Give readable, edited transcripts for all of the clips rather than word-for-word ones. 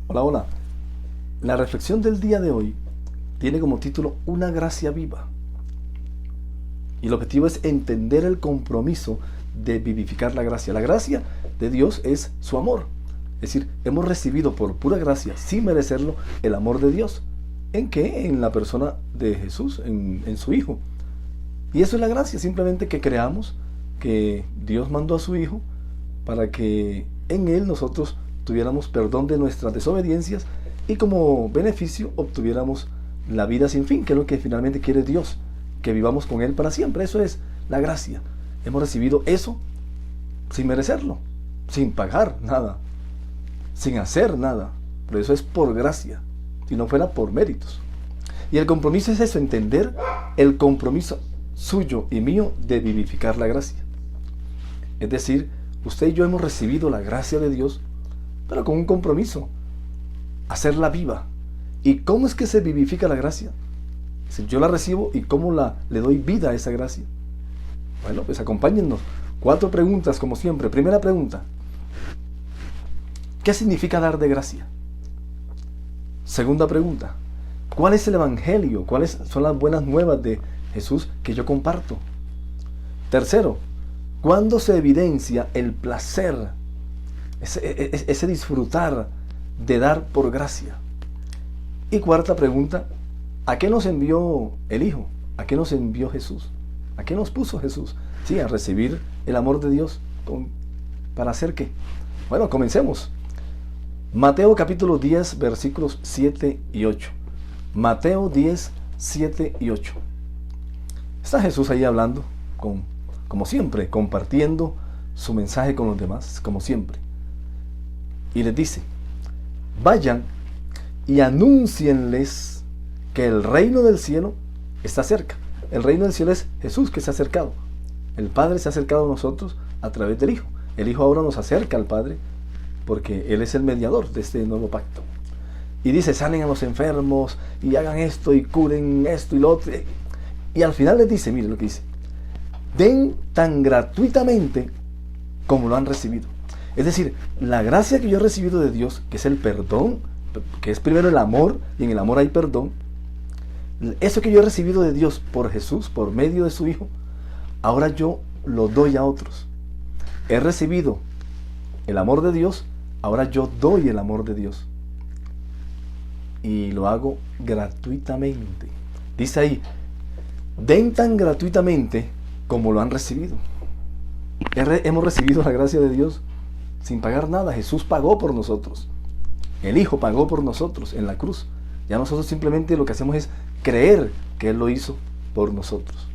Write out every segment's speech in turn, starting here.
Hola, hola. La reflexión del día de hoy tiene como título Una gracia viva. Y el objetivo es entender el compromiso de vivificar la gracia. La gracia de Dios es su amor. Es decir, hemos recibido por pura gracia, sin merecerlo, el amor de Dios. ¿En qué? En la persona de Jesús, en su Hijo. Y eso es la gracia, simplemente que creamos que Dios mandó a su Hijo para que en Él nosotros tuviéramos perdón de nuestras desobediencias y como beneficio obtuviéramos la vida sin fin, que es lo que finalmente quiere Dios, que vivamos con Él para siempre. Eso es la gracia. Hemos recibido eso sin merecerlo, sin pagar nada, sin hacer nada. Pero eso es por gracia, si no fuera por méritos. Y el compromiso es eso, entender el compromiso suyo y mío de vivificar la gracia. Es decir, usted y yo hemos recibido la gracia de Dios, pero con un compromiso, hacerla viva. ¿Y cómo es que se vivifica la gracia? Si yo la recibo, ¿y cómo le doy vida a esa gracia? Bueno, pues acompáñennos. 4 preguntas, como siempre. Primera pregunta: ¿qué significa dar de gracia? Segunda pregunta: ¿cuál es el evangelio? ¿Cuáles son las buenas nuevas de Jesús que yo comparto? Tercero: ¿cuándo se evidencia el placer, ese disfrutar de dar por gracia? Y cuarta pregunta: ¿a qué nos envió el Hijo? ¿A qué nos envió Jesús? ¿A qué nos puso Jesús? Sí, a recibir el amor de Dios. ¿Para hacer qué? Bueno, comencemos. Mateo capítulo 10, versículos 7 y 8. Mateo 10, 7 y 8. Está Jesús ahí hablando, como siempre, compartiendo su mensaje con los demás, como siempre. Y les dice: vayan y anúncienles que el reino del cielo está cerca. El reino del cielo es Jesús, que se ha acercado. El Padre se ha acercado a nosotros a través del Hijo. El Hijo ahora nos acerca al Padre porque Él es el mediador de este nuevo pacto. Y dice: sanen a los enfermos y hagan esto y curen esto y lo otro. Y al final les dice, miren lo que dice: den tan gratuitamente como lo han recibido. Es decir, la gracia que yo he recibido de Dios, que es el perdón, que es primero el amor, y en el amor hay perdón. Eso que yo he recibido de Dios por Jesús, por medio de su Hijo, ahora yo lo doy a otros. He recibido el amor de Dios, ahora yo doy el amor de Dios. Y lo hago gratuitamente. Dice ahí: den tan gratuitamente como lo han recibido. Hemos recibido la gracia de Dios sin pagar nada. Jesús pagó por nosotros. El Hijo pagó por nosotros en la cruz. Ya nosotros simplemente lo que hacemos es creer que Él lo hizo por nosotros.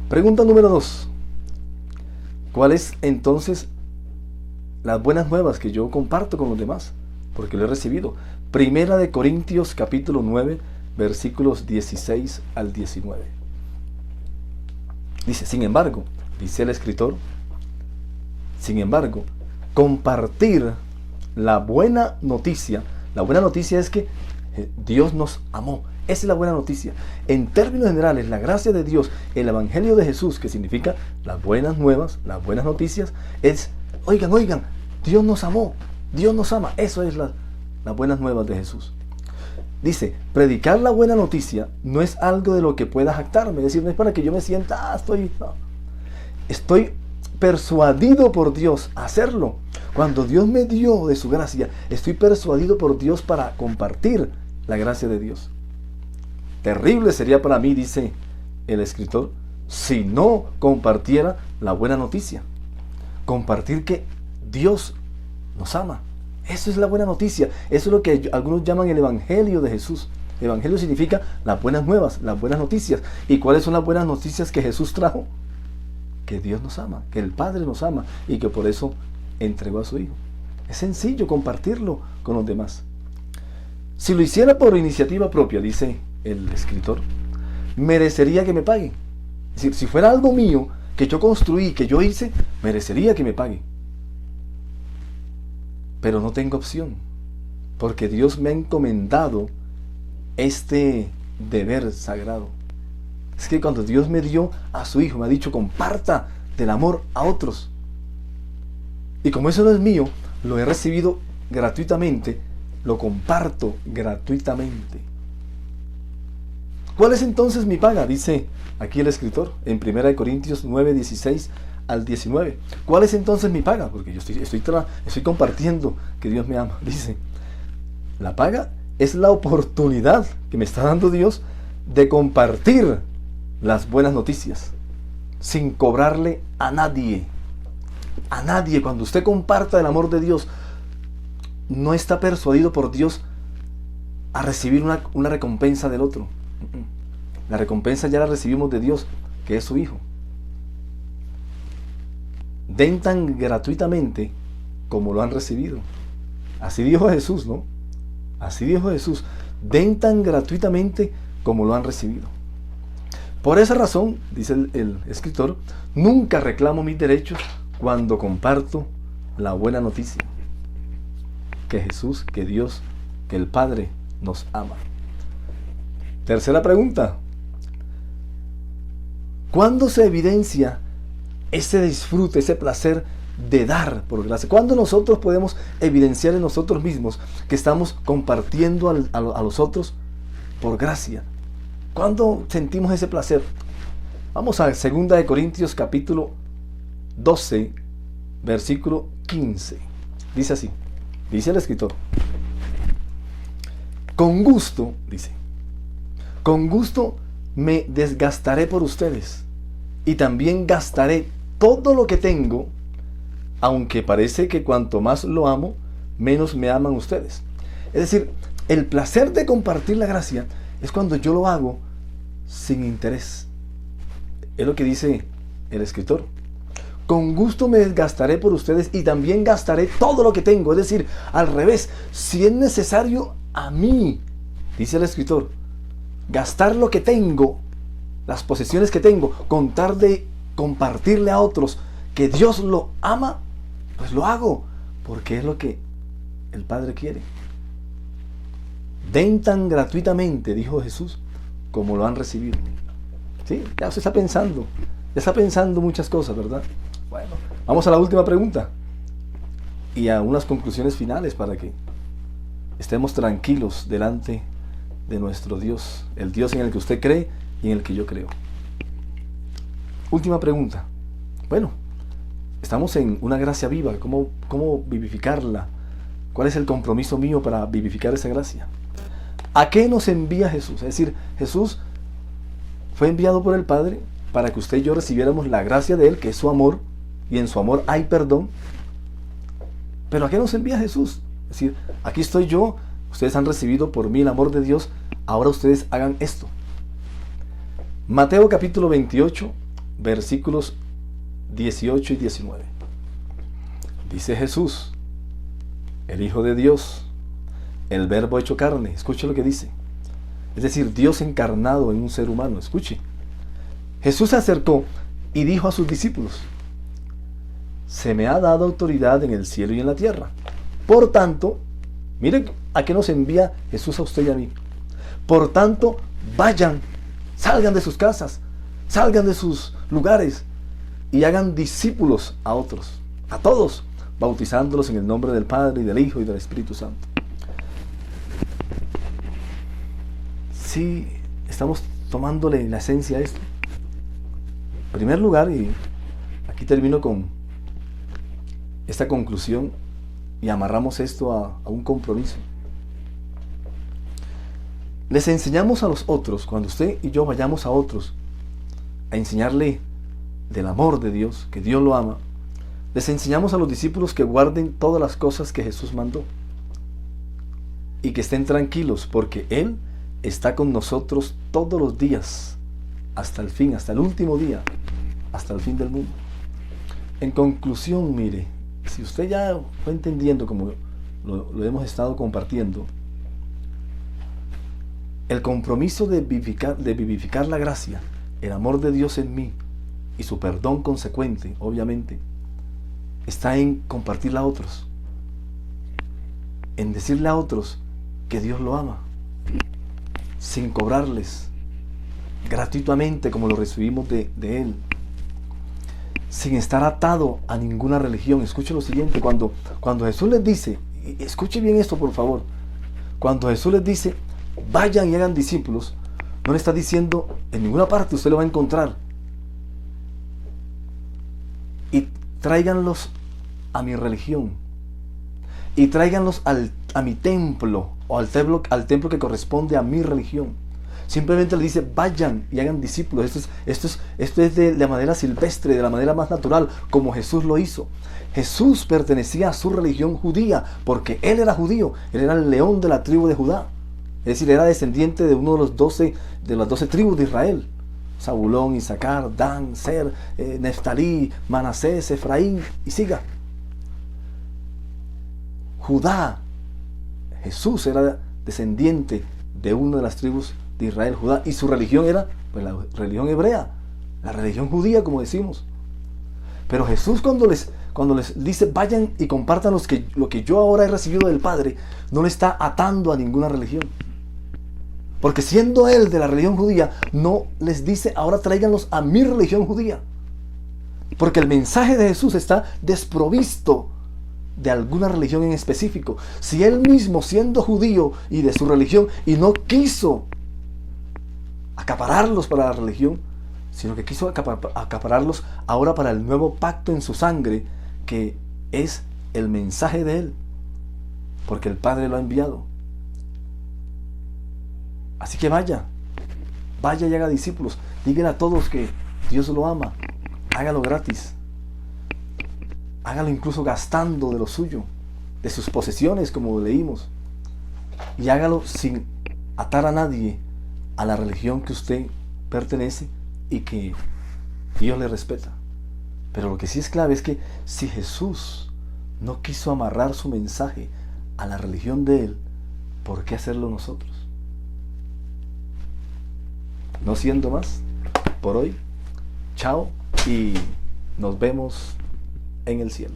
Pregunta número 2. ¿Cuáles entonces las buenas nuevas que yo comparto con los demás? Porque lo he recibido. Primera de Corintios capítulo 9, versículos 16 al 19. Dice: sin embargo, dice el escritor, sin embargo, compartir la buena noticia es que Dios nos amó. Esa es la buena noticia. En términos generales, la gracia de Dios, el evangelio de Jesús, que significa las buenas nuevas, las buenas noticias, es: oigan, Dios nos amó, Dios nos ama. Eso es las buenas nuevas de Jesús. Dice: predicar la buena noticia no es algo de lo que pueda jactarme. Es decir, no es para que yo me sienta, estoy persuadido por Dios a hacerlo. Cuando Dios me dio de su gracia, estoy persuadido por Dios para compartir la gracia de Dios. Terrible sería para mí, dice el escritor, si no compartiera la buena noticia. Compartir que Dios nos ama. Eso es la buena noticia. Eso es lo que algunos llaman el evangelio de Jesús. El evangelio significa las buenas nuevas, las buenas noticias. ¿Y cuáles son las buenas noticias que Jesús trajo? Que Dios nos ama, que el Padre nos ama y que por eso entregó a su Hijo. Es sencillo compartirlo con los demás. Si lo hiciera por iniciativa propia, dice el escritor, merecería que me paguen. Es decir, si fuera algo mío, que yo construí, que yo hice, merecería que me paguen. Pero no tengo opción, porque Dios me ha encomendado este deber sagrado. Es que cuando Dios me dio a su Hijo, me ha dicho: comparta del amor a otros. Y como eso no es mío, lo he recibido gratuitamente, lo comparto gratuitamente. ¿Cuál es entonces mi paga? Dice aquí el escritor en 1 Corintios 9, 16 al 19. ¿Cuál es entonces mi paga? Porque yo estoy compartiendo que Dios me ama. Dice, la paga es la oportunidad que me está dando Dios de compartir las buenas noticias sin cobrarle a nadie. A nadie. Cuando usted comparta el amor de Dios, no está persuadido por Dios a recibir una recompensa del otro. La recompensa ya la recibimos de Dios, que es su Hijo. Den tan gratuitamente como lo han recibido. Así dijo Jesús, ¿no? Así dijo Jesús. Den tan gratuitamente como lo han recibido. Por esa razón, dice el escritor, nunca reclamo mis derechos cuando comparto la buena noticia. Que Jesús, que Dios, que el Padre nos ama. Tercera pregunta. ¿Cuándo se evidencia ese disfrute, ese placer de dar por gracia? ¿Cuándo nosotros podemos evidenciar en nosotros mismos que estamos compartiendo a los otros por gracia? ¿Cuándo sentimos ese placer? Vamos a 2 Corintios capítulo 12, versículo 15. Dice así, dice el escritor. Con gusto, dice, con gusto me desgastaré por ustedes y también gastaré todo lo que tengo, aunque parece que cuanto más lo amo, menos me aman ustedes. Es decir, el placer de compartir la gracia es cuando yo lo hago sin interés. Es lo que dice el escritor. Con gusto me desgastaré por ustedes y también gastaré todo lo que tengo. Es decir, al revés, si es necesario a mí, dice el escritor, gastar lo que tengo, las posesiones que tengo, con tal de compartirle a otros que Dios lo ama, pues lo hago, porque es lo que el Padre quiere. Den tan gratuitamente, dijo Jesús, como lo han recibido. ¿Sí? Ya usted está pensando muchas cosas, ¿verdad? Bueno, vamos a la última pregunta y a unas conclusiones finales para que estemos tranquilos delante de nuestro Dios, el Dios en el que usted cree y en el que yo creo. Última pregunta. Bueno, estamos en una gracia viva. ¿Cómo vivificarla? ¿Cuál es el compromiso mío para vivificar esa gracia? ¿A qué nos envía Jesús? Es decir, Jesús fue enviado por el Padre para que usted y yo recibiéramos la gracia de Él, que es su amor, y en su amor hay perdón. ¿Pero a qué nos envía Jesús? Es decir, aquí estoy yo, ustedes han recibido por mí el amor de Dios, ahora ustedes hagan esto. Mateo capítulo 28, versículos 18 y 19. Dice Jesús, el Hijo de Dios, el Verbo hecho carne. Escuche lo que dice. Es decir, Dios encarnado en un ser humano. Escuche. Jesús se acercó y dijo a sus discípulos, se me ha dado autoridad en el cielo y en la tierra. Por tanto, miren a qué nos envía Jesús a usted y a mí. Por tanto, vayan, salgan de sus casas, salgan de sus lugares y hagan discípulos a otros, a todos, bautizándolos en el nombre del Padre y del Hijo y del Espíritu Santo. Sí, estamos tomándole la esencia a esto. En primer lugar, y aquí termino con esta conclusión y amarramos esto a un compromiso. Les enseñamos a los otros, cuando usted y yo vayamos a otros a enseñarle del amor de Dios, que Dios lo ama, les enseñamos a los discípulos que guarden todas las cosas que Jesús mandó y que estén tranquilos porque Él está con nosotros todos los días hasta el fin, hasta el último día, hasta el fin del mundo. En conclusión, mire, si usted ya fue entendiendo como lo hemos estado compartiendo, el compromiso de vivificar la gracia, el amor de Dios en mí y su perdón consecuente, obviamente, está en compartirla a otros, en decirle a otros que Dios lo ama, sin cobrarles, gratuitamente como lo recibimos de Él, sin estar atado a ninguna religión. Escuche lo siguiente, cuando Jesús les dice, Y escuche bien esto, por favor. Cuando Jesús les dice, vayan y hagan discípulos, no le está diciendo, en ninguna parte usted lo va a encontrar. Y tráiganlos a mi religión. Y tráiganlos a mi templo, o al templo que corresponde a mi religión. Simplemente le dice, vayan y hagan discípulos. Esto es de la manera silvestre, de la manera más natural, como Jesús lo hizo. Jesús pertenecía a su religión judía, porque él era judío, él era el león de la tribu de Judá. Es decir, era descendiente de uno de las 12 tribus de Israel. Zabulón, Isaacar, Dan, Ser, Neftalí, Manasés, Efraín, y siga. Judá, Jesús era descendiente de una de las tribus de Israel, Judá, y su religión era pues, la religión hebrea, la religión judía, como decimos. Pero Jesús cuando les dice vayan y compartan lo que yo ahora he recibido del Padre, no le está atando a ninguna religión. Porque siendo él de la religión judía, no les dice ahora tráiganlos a mi religión judía. Porque el mensaje de Jesús está desprovisto de alguna religión en específico. Si él mismo, siendo judío y de su religión, y no quiso acapararlos para la religión, sino que quiso acapararlos ahora para el nuevo pacto en su sangre, que es el mensaje de él, porque el Padre lo ha enviado. Así que vaya y haga discípulos. Díganle a todos que Dios lo ama. Hágalo gratis. Hágalo incluso gastando de lo suyo, de sus posesiones, como leímos. Y hágalo sin atar a nadie a la religión que usted pertenece y que Dios le respeta. Pero lo que sí es clave es que si Jesús no quiso amarrar su mensaje a la religión de él, ¿por qué hacerlo nosotros? No siendo más, por hoy, chao y nos vemos en el cielo.